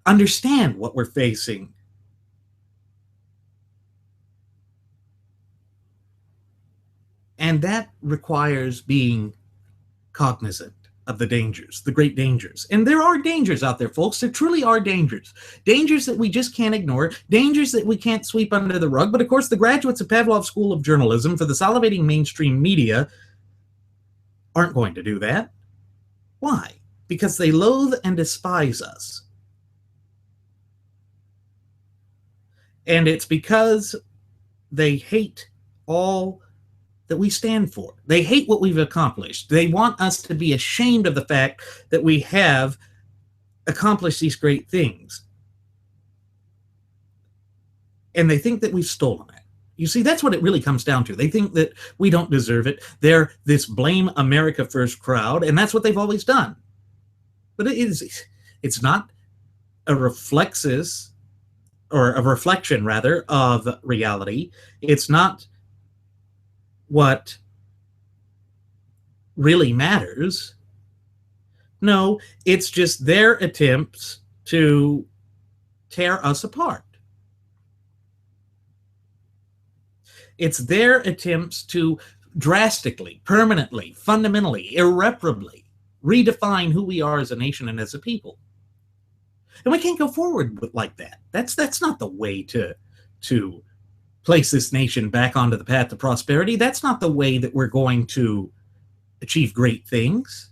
understand what we're facing. And that requires being cognizant of the dangers, the great dangers. And there are dangers out there, folks. There truly are dangers. Dangers that we just can't ignore, dangers that we can't sweep under the rug. But of course, the graduates of Pavlov School of Journalism for the salivating mainstream media aren't going to do that. Why? Because they loathe and despise us. And it's because they hate all that we stand for. They hate what we've accomplished. They want us to be ashamed of the fact that we have accomplished these great things. And they think that we've stolen it. You see, that's what it really comes down to. They think that we don't deserve it. They're this blame America first crowd, and that's what they've always done. But it's not a reflection rather of reality. It's not what really matters. No, it's just their attempts to tear us apart. It's their attempts to drastically, permanently, fundamentally, irreparably redefine who we are as a nation and as a people. And we can't go forward like that. That's not the way to place this nation back onto the path to prosperity. That's not the way that we're going to achieve great things.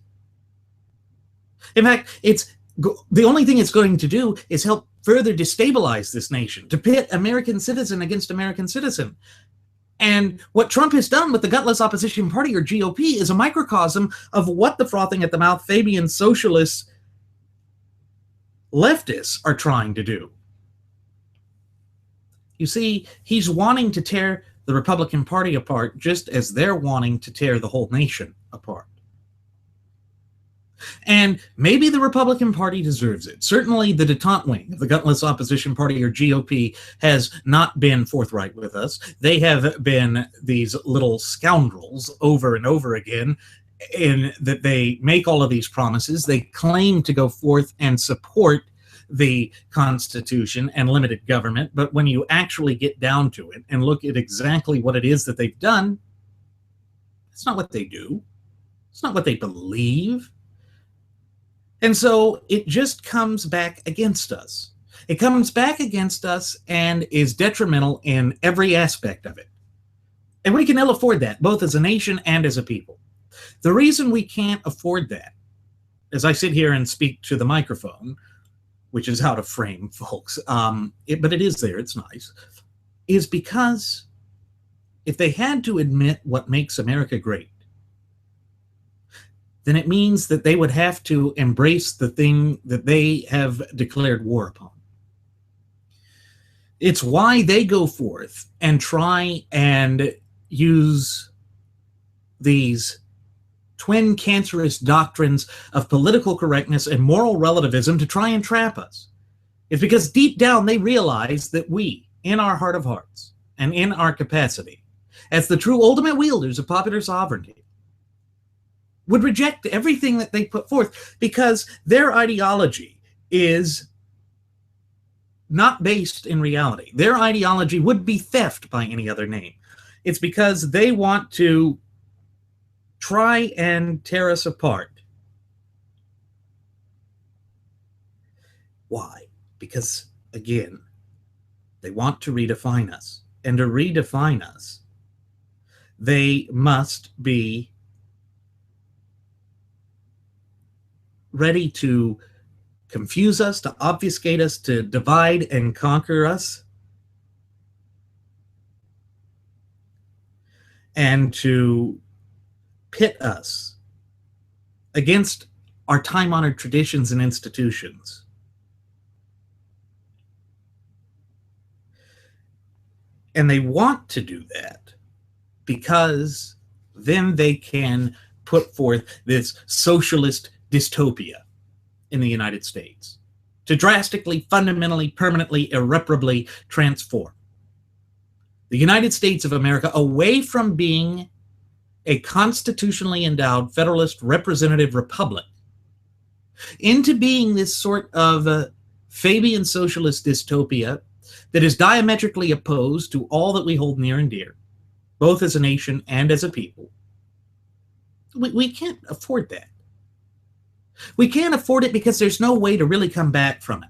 In fact, the only thing it's going to do is help further destabilize this nation, to pit American citizen against American citizen. And what Trump has done with the gutless opposition party, or GOP, is a microcosm of what the frothing at the mouth Fabian socialist leftists are trying to do. You see, he's wanting to tear the Republican Party apart just as they're wanting to tear the whole nation apart. And maybe the Republican Party deserves it. Certainly the detente wing of the gutless opposition party, or GOP, has not been forthright with us. They have been these little scoundrels over and over again, in that they make all of these promises. They claim to go forth and support the Constitution and limited government, but when you actually get down to it and look at exactly what it is that they've done, it's not what they do. It's not what they believe. And so it just comes back against us. It comes back against us and is detrimental in every aspect of it. And we can ill afford that, both as a nation and as a people. The reason we can't afford that, as I sit here and speak to the microphone, which is how to frame folks, but it is there, it's nice, is because if they had to admit what makes America great, then it means that they would have to embrace the thing that they have declared war upon. It's why they go forth and try and use these twin cancerous doctrines of political correctness and moral relativism to try and trap us. It's because deep down they realize that we, in our heart of hearts and in our capacity, as the true ultimate wielders of popular sovereignty, would reject everything that they put forth, because their ideology is not based in reality. Their ideology would be theft by any other name. It's because they want to try and tear us apart. Why? Because, again, they want to redefine us. And to redefine us, they must be ready to confuse us, to obfuscate us, to divide and conquer us, and to pit us against our time-honored traditions and institutions. And they want to do that because then they can put forth this socialist dystopia in the United States to drastically, fundamentally, permanently, irreparably transform the United States of America away from being a constitutionally endowed federalist representative republic into being this sort of Fabian socialist dystopia that is diametrically opposed to all that we hold near and dear, both as a nation and as a people. We can't afford that. We can't afford it because there's no way to really come back from it.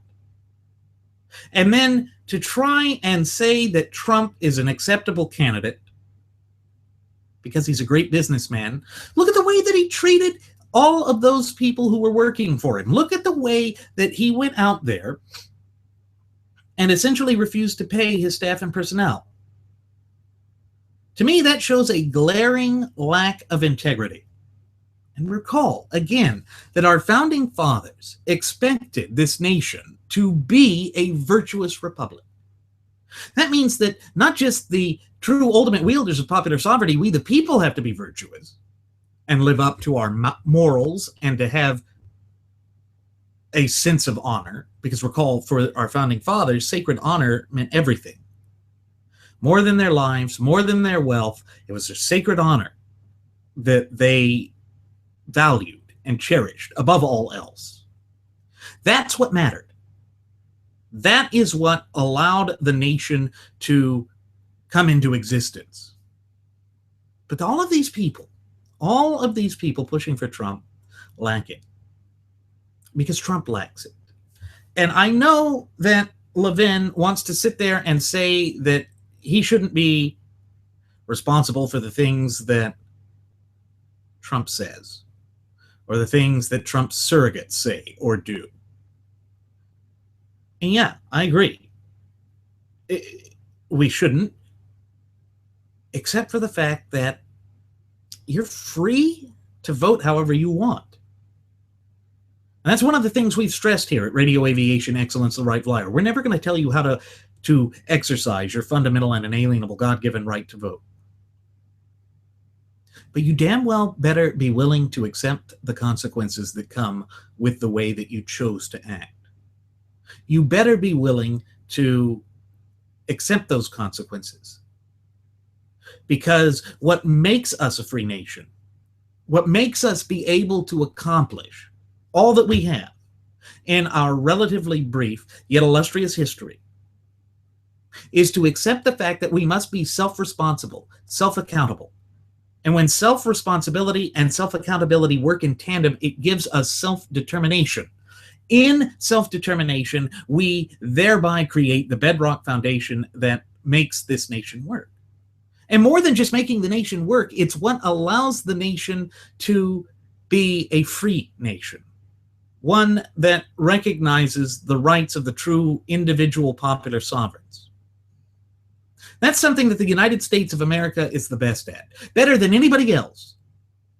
And then to try and say that Trump is an acceptable candidate because he's a great businessman, look at the way that he treated all of those people who were working for him. Look at the way that he went out there and essentially refused to pay his staff and personnel. To me, that shows a glaring lack of integrity. And recall, again, that our founding fathers expected this nation to be a virtuous republic. That means that not just the true ultimate wielders of popular sovereignty, we the people have to be virtuous and live up to our morals and to have a sense of honor, because recall, for our founding fathers, sacred honor meant everything. More than their lives, more than their wealth, it was their sacred honor that they valued and cherished above all else. That's what mattered. That is what allowed the nation to come into existence. But all of these people pushing for Trump lack it, because Trump lacks it. And I know that Levin wants to sit there and say that he shouldn't be responsible for the things that Trump says, or the things that Trump's surrogates say or do. And yeah, I agree. We shouldn't, except for the fact that you're free to vote however you want. And that's one of the things we've stressed here at Radio Aviation Excellence, the Wright Flyer. We're never going to tell you how to exercise your fundamental and inalienable God-given right to vote. But you damn well better be willing to accept the consequences that come with the way that you chose to act. You better be willing to accept those consequences. Because what makes us a free nation, what makes us be able to accomplish all that we have in our relatively brief yet illustrious history, is to accept the fact that we must be self-responsible, self-accountable. And when self-responsibility and self-accountability work in tandem, it gives us self-determination. In self-determination, we thereby create the bedrock foundation that makes this nation work. And more than just making the nation work, it's what allows the nation to be a free nation, one that recognizes the rights of the true individual popular sovereigns. That's something that the United States of America is the best at, better than anybody else.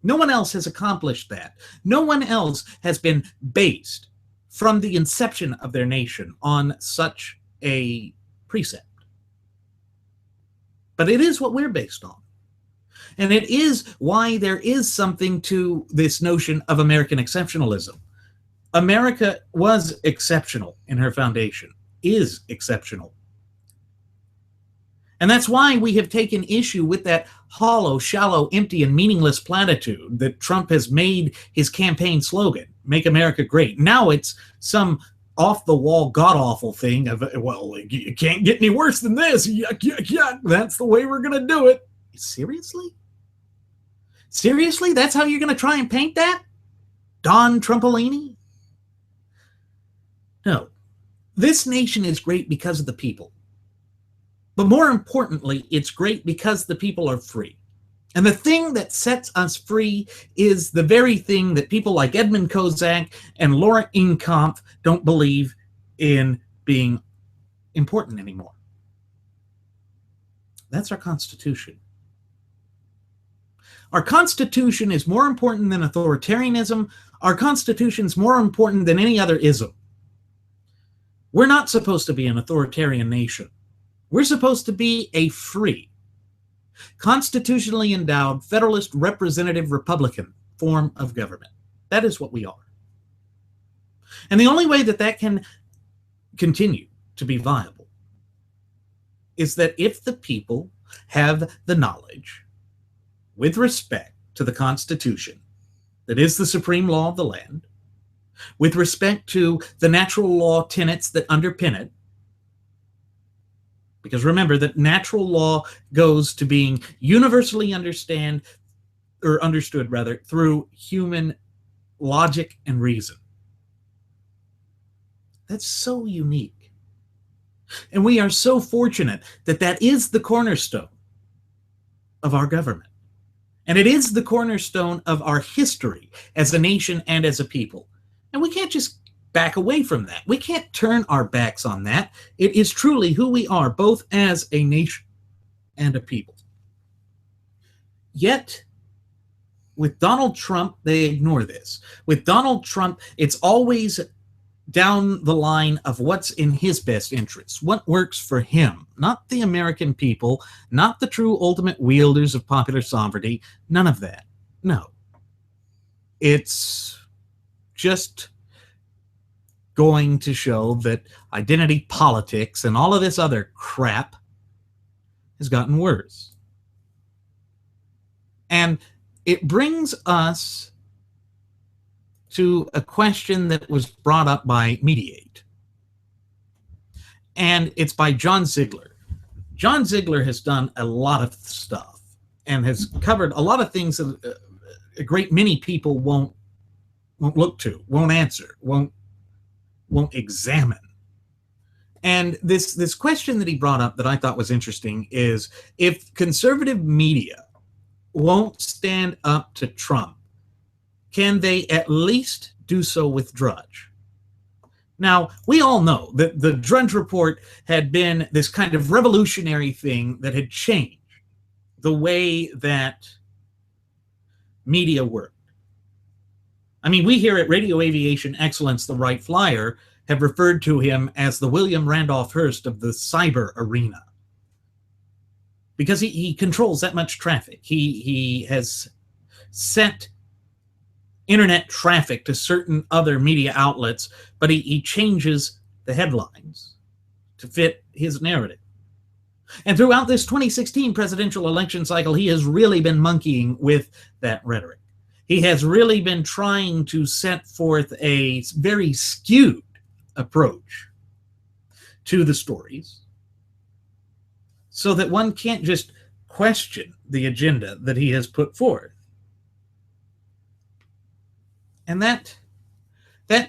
No one else has accomplished that. No one else has been based from the inception of their nation on such a precept. But it is what we're based on. And it is why there is something to this notion of American exceptionalism. America was exceptional in her foundation, is exceptional. And that's why we have taken issue with that hollow, shallow, empty, and meaningless platitude that Trump has made his campaign slogan, "Make America Great." Now it's some off-the-wall, god-awful thing of, well, you can't get any worse than this. Yuck, yuck, yuck. That's the way we're going to do it. Seriously? Seriously? That's how you're going to try and paint that? Don Trumpolini? No. This nation is great because of the people. But more importantly, it's great because the people are free. And the thing that sets us free is the very thing that people like Edmund Kozak and Laura Inkampf don't believe in being important anymore. That's our Constitution. Our Constitution is more important than authoritarianism. Our Constitution is more important than any other ism. We're not supposed to be an authoritarian nation. We're supposed to be a free, constitutionally endowed, federalist, representative, Republican form of government. That is what we are. And the only way that that can continue to be viable is that if the people have the knowledge, with respect to the Constitution, that is the supreme law of the land, with respect to the natural law tenets that underpin it, because remember that natural law goes to being universally understood through human logic and reason. That's so unique. And we are so fortunate that that is the cornerstone of our government. And it is the cornerstone of our history as a nation and as a people. And we can't just back away from that. We can't turn our backs on that. It is truly who we are, both as a nation and a people. Yet, with Donald Trump, they ignore this. With Donald Trump, it's always down the line of what's in his best interests, what works for him, not the American people, not the true ultimate wielders of popular sovereignty, none of that. No. It's just going to show that identity politics and all of this other crap has gotten worse. And it brings us to a question that was brought up by Mediate. And it's by John Ziegler. John Ziegler has done a lot of stuff and has covered a lot of things that a great many people won't look to, won't answer, won't examine. And this question that he brought up that I thought was interesting is, if conservative media won't stand up to Trump, can they at least do so with Drudge? Now, we all know that the Drudge Report had been this kind of revolutionary thing that had changed the way that media worked. I mean, we here at Radio Aviation Excellence, the Wright Flyer, have referred to him as the William Randolph Hearst of the cyber arena, because he controls that much traffic. He has set internet traffic to certain other media outlets, but he changes the headlines to fit his narrative. And throughout this 2016 presidential election cycle, he has really been monkeying with that rhetoric. He has really been trying to set forth a very skewed approach to the stories so that one can't just question the agenda that he has put forth. And that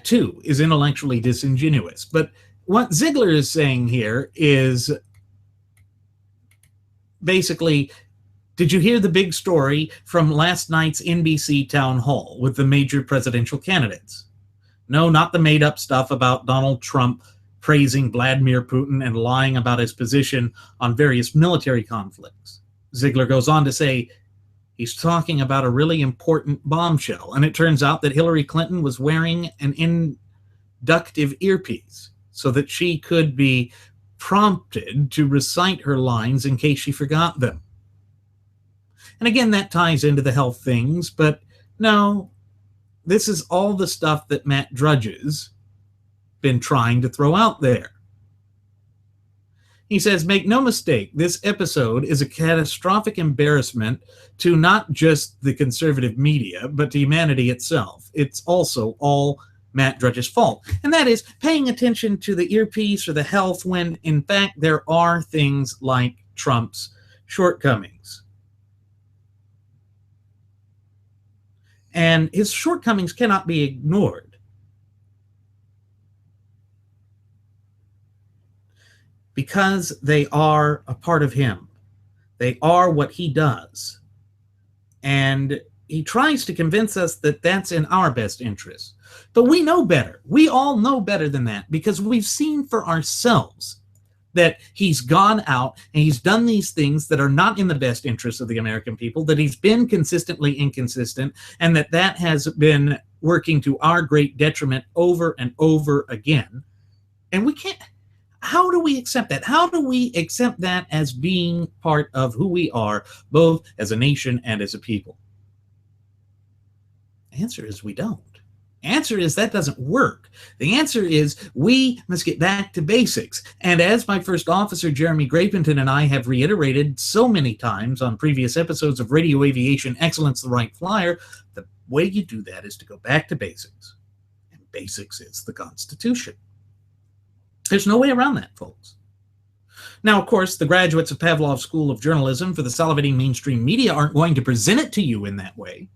too is intellectually disingenuous. But what Ziegler is saying here is basically, did you hear the big story from last night's NBC town hall with the major presidential candidates? No, not the made-up stuff about Donald Trump praising Vladimir Putin and lying about his position on various military conflicts. Ziegler goes on to say he's talking about a really important bombshell, and it turns out that Hillary Clinton was wearing an inductive earpiece so that she could be prompted to recite her lines in case she forgot them. And again, that ties into the health things, but no, this is all the stuff that Matt Drudge's been trying to throw out there. He says, make no mistake, this episode is a catastrophic embarrassment to not just the conservative media, but to humanity itself. It's also all Matt Drudge's fault, and that is paying attention to the earpiece or the health when, in fact, there are things like Trump's shortcomings. And his shortcomings cannot be ignored. Because they are a part of him. They are what he does. And he tries to convince us that that's in our best interest. But we know better. We all know better than that, because we've seen for ourselves that he's gone out and he's done these things that are not in the best interest of the American people, that he's been consistently inconsistent, and that has been working to our great detriment over and over again. And we can't, how do we accept that? How do we accept that as being part of who we are, both as a nation and as a people? The answer is we don't. The answer is that doesn't work. The answer is we must get back to basics. And as my first officer, Jeremy Grapington, and I have reiterated so many times on previous episodes of Radio Aviation Excellence, the Wright Flyer, the way you do that is to go back to basics. And basics is the Constitution. There's no way around that, folks. Now, of course, the graduates of Pavlov's School of Journalism for the salivating mainstream media aren't going to present it to you in that way.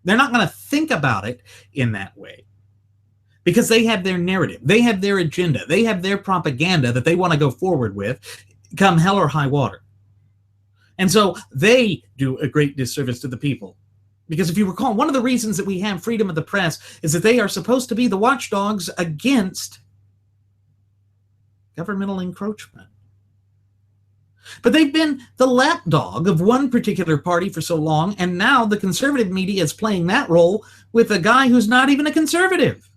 They're not going to think about it in that way, because they have their narrative, they have their agenda, they have their propaganda that they want to go forward with, come hell or high water. And so they do a great disservice to the people. Because if you recall, one of the reasons that we have freedom of the press is that they are supposed to be the watchdogs against governmental encroachment. But they've been the lapdog of one particular party for so long, and now the conservative media is playing that role with a guy who's not even a conservative.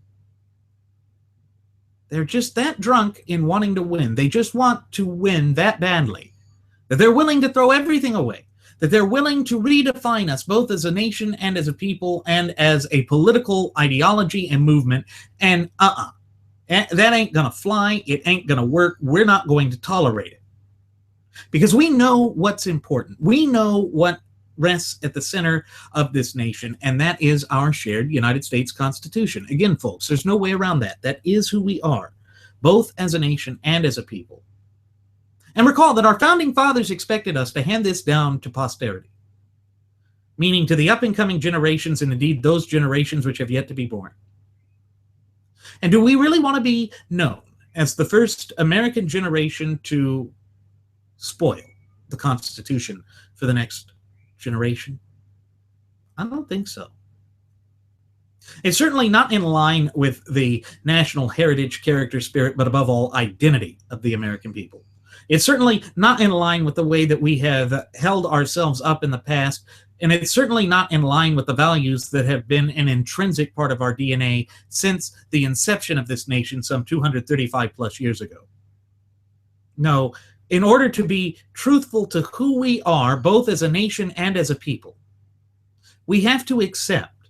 They're just that drunk in wanting to win. They just want to win that badly, that they're willing to throw everything away, that they're willing to redefine us both as a nation and as a people and as a political ideology and movement. And that ain't gonna fly. It ain't gonna work. We're not going to tolerate it. Because we know what's important. We know what rests at the center of this nation, and that is our shared United States Constitution. Again, folks, there's no way around that. That is who we are, both as a nation and as a people. And recall that our founding fathers expected us to hand this down to posterity, meaning to the up-and-coming generations, and indeed those generations which have yet to be born. And do we really want to be known as the first American generation to spoil the Constitution for the next generation? I don't think so. It's certainly not in line with the national heritage, character, spirit, but above all, identity of the American people. It's certainly not in line with the way that we have held ourselves up in the past, and it's certainly not in line with the values that have been an intrinsic part of our DNA since the inception of this nation some 235 plus years ago. No, in order to be truthful to who we are, both as a nation and as a people, we have to accept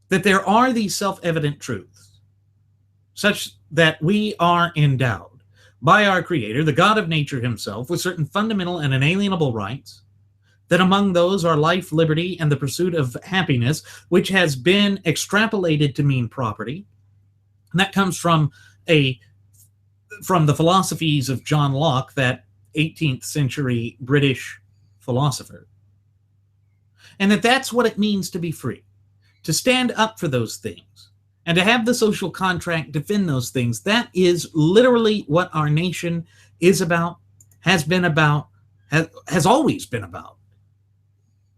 that there are these self-evident truths, such that we are endowed by our Creator, the God of nature himself, with certain fundamental and inalienable rights, that among those are life, liberty, and the pursuit of happiness, which has been extrapolated to mean property. And that comes from the philosophies of John Locke, that 18th century British philosopher. And that's what it means to be free, to stand up for those things, and to have the social contract defend those things. That is literally what our nation is about, has been about, has always been about.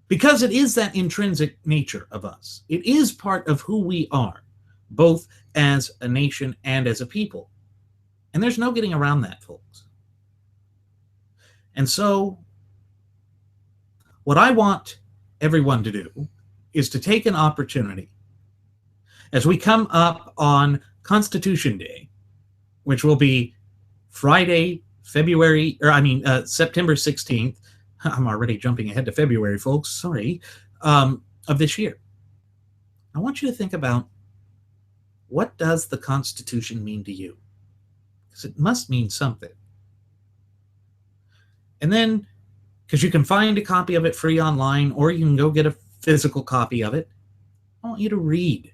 Because it is that intrinsic nature of us. It is part of who we are, both as a nation and as a people. And there's no getting around that, folks. And so, what I want everyone to do is to take an opportunity as we come up on Constitution Day, which will be Friday, September 16th. I'm already jumping ahead to February, folks. Sorry. Of this year. I want you to think about, what does the Constitution mean to you? Because it must mean something. And then, because you can find a copy of it free online, or you can go get a physical copy of it, I want you to read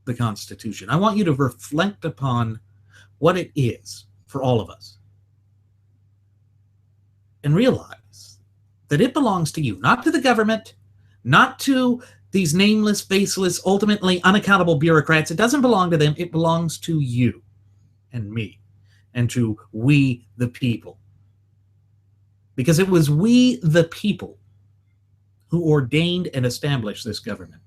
the Constitution. I want you to reflect upon what it is for all of us and realize that it belongs to you, not to the government, not to these nameless, faceless, ultimately unaccountable bureaucrats. It doesn't belong to them. It belongs to you and me and to we the people. Because it was we the people who ordained and established this government.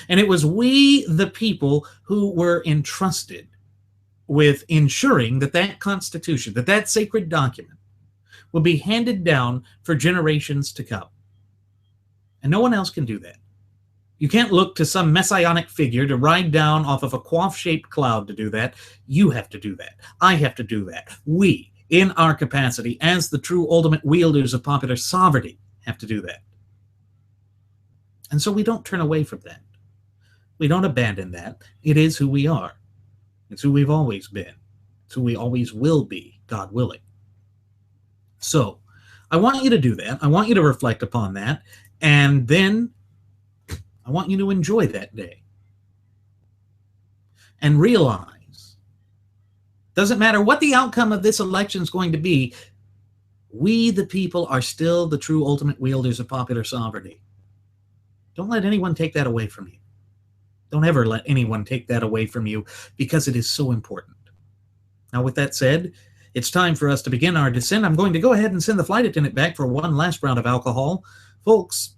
And it was we the people who were entrusted with ensuring that that Constitution, that that sacred document, will be handed down for generations to come. And no one else can do that. You can't look to some messianic figure to ride down off of a quaff-shaped cloud to do that. You have to do that. I have to do that. We, in our capacity as the true ultimate wielders of popular sovereignty, have to do that. And so we don't turn away from that. We don't abandon that. It is who we are. It's who we've always been. It's who we always will be, God willing. So I want you to do that. I want you to reflect upon that. And then I want you to enjoy that day. And realize, doesn't matter what the outcome of this election is going to be, we the people are still the true ultimate wielders of popular sovereignty. Don't let anyone take that away from you. Don't ever let anyone take that away from you, because it is so important. Now, with that said, it's time for us to begin our descent. I'm going to go ahead and send the flight attendant back for one last round of alcohol. Folks,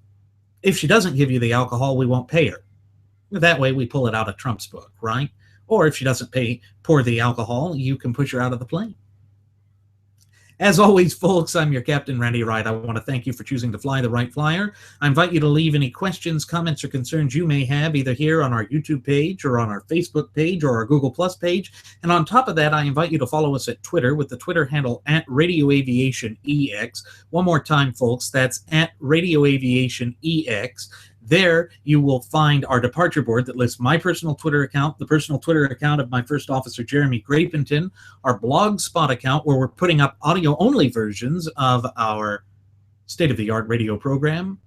if she doesn't give you the alcohol, we won't pay her. That way we pull it out of Trump's book, right? Or if she doesn't pour the alcohol, you can push her out of the plane. As always, folks, I'm your Captain Randy Wright. I want to thank you for choosing to fly the Wright Flyer. I invite you to leave any questions, comments, or concerns you may have either here on our YouTube page or on our Facebook page or our Google Plus page. And on top of that, I invite you to follow us at Twitter with the Twitter handle @RadioAviationEX. One more time, folks, that's @RadioAviationEX. There, you will find our departure board that lists my personal Twitter account, the personal Twitter account of my first officer, Jeremy Grapenton, our Blogspot account, where we're putting up audio-only versions of our state-of-the-art radio program,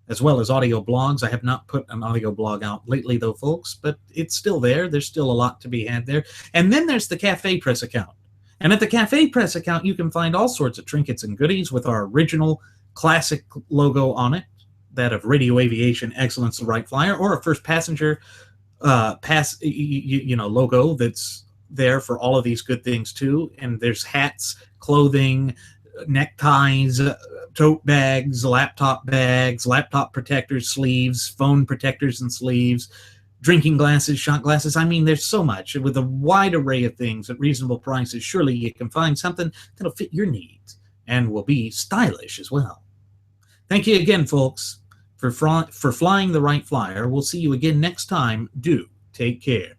as well as audio blogs. I have not put an audio blog out lately, though, folks, but it's still there. There's still a lot to be had there. And then there's the Cafe Press account. And at the Cafe Press account, you can find all sorts of trinkets and goodies with our original classic logo on it, that of Radio Aviation Excellence, the Wright Flyer, or a first passenger logo that's there for all of these good things too. And there's hats, clothing, neckties, tote bags, laptop protectors, sleeves, phone protectors and sleeves, drinking glasses, shot glasses. I mean, there's so much with a wide array of things at reasonable prices. Surely you can find something that'll fit your needs and will be stylish as well. Thank you again, folks, for flying the Wright Flyer. We'll see you again next time. Do take care.